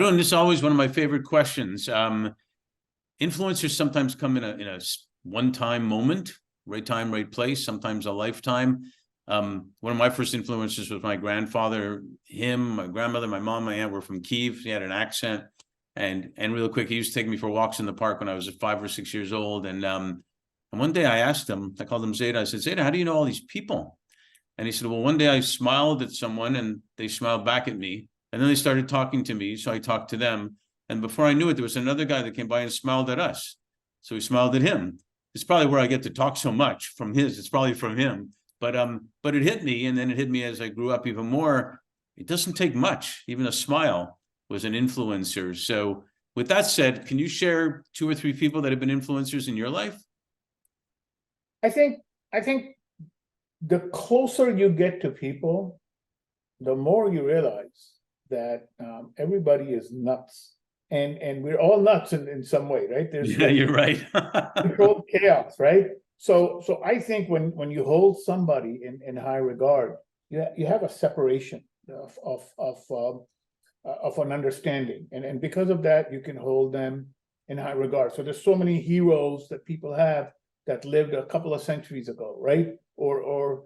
Haroon, this is always one of my favorite questions. Influencers sometimes come in a one-time moment, right time, right place, sometimes a lifetime. One of my first influencers was my grandfather. Him, my grandmother, my mom, my aunt were from Kyiv. He had an accent. And real quick, he used to take me for walks in the park when I was 5 or 6 years old. And one day I asked him, I called him Zeta. I said, Zeta, how do you know all these people? And he said, well, one day I smiled at someone and they smiled back at me. And then they started talking to me. So I talked to them. And before I knew it, there was another guy that came by and smiled at us. So we smiled at him. It's probably where I get to talk so much from his. It's probably from him. But it hit me. And then it hit me as I grew up even more. It doesn't take much. Even a smile was an influencer. So with that said, can you share 2 or 3 people that have been influencers in your life? I think the closer you get to people, the more you realize that everybody is nuts, and we're all nuts in some way, right? You're right. Controlled chaos, right? So I think when you hold somebody in high regard, you have a separation of an understanding, and because of that, you can hold them in high regard. So there's so many heroes that people have that lived a couple of centuries ago, right? Or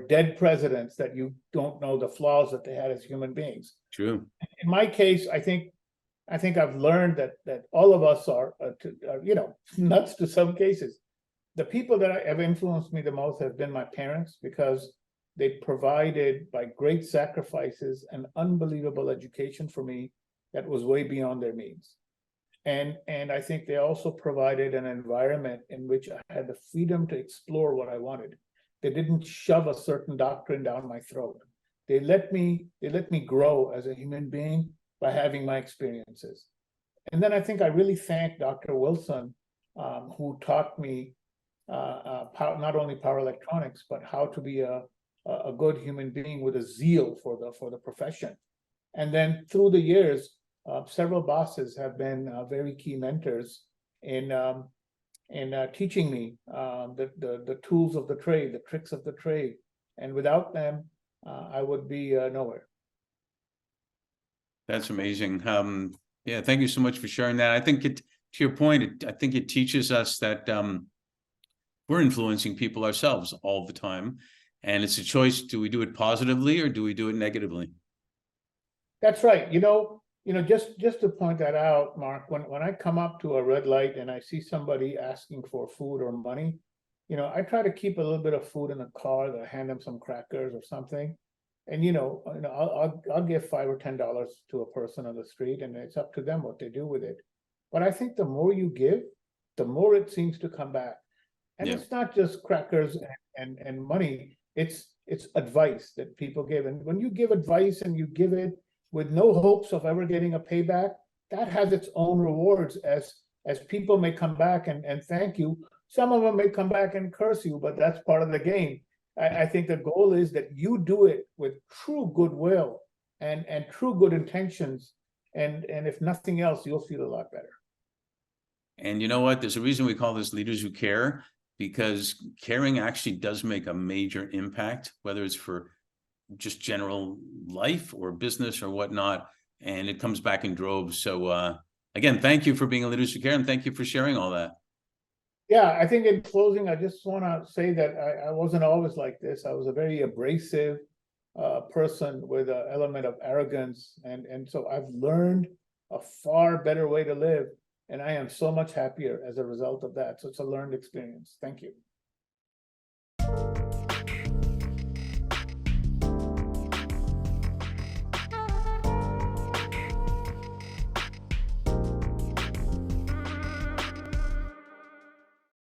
dead presidents that you don't know the flaws that they had as human beings. True. In my case, I think I've learned that all of us are nuts to some cases. The people that have influenced me the most have been my parents, because they provided, by great sacrifices, an unbelievable education for me that was way beyond their means. And I think they also provided an environment in which I had the freedom to explore what I wanted. They didn't shove a certain doctrine down my throat. They let me grow as a human being by having my experiences. And then I think I really thank Dr. Wilson, who taught me not only power electronics, but how to be a good human being with a zeal for the profession. And then through the years, several bosses have been very key mentors in teaching me the tools of the trade, the tricks of the trade. And without them, I would be nowhere. That's amazing. Yeah, thank you so much for sharing that. I think to your point, I think it teaches us that we're influencing people ourselves all the time. And it's a choice. Do we do it positively or do we do it negatively? That's right. Just to point that out, Mark, when I come up to a red light and I see somebody asking for food or money, I try to keep a little bit of food in the car, that I hand them some crackers or something. And I'll give $5 or $10 to a person on the street, and it's up to them what they do with it. But I think the more you give, the more it seems to come back. And It's not just crackers and money, it's advice that people give. And when you give advice and you give it with no hopes of ever getting a payback, that has its own rewards, as people may come back and thank you. Some of them may come back and curse you, but that's part of the game. I think the goal is that you do it with true goodwill and true good intentions. And if nothing else, you'll feel a lot better. And you know what? There's a reason we call this Leaders Who Care, because caring actually does make a major impact, whether it's for just general life or business or whatnot, and it comes back in droves. So again, thank you for being a Leader Who Care, and thank you for sharing all that. Yeah, I think in closing, I just want to say that I wasn't always like this. I was a very abrasive person with an element of arrogance, and so I've learned a far better way to live, and I am so much happier as a result of that. So it's a learned experience. Thank you.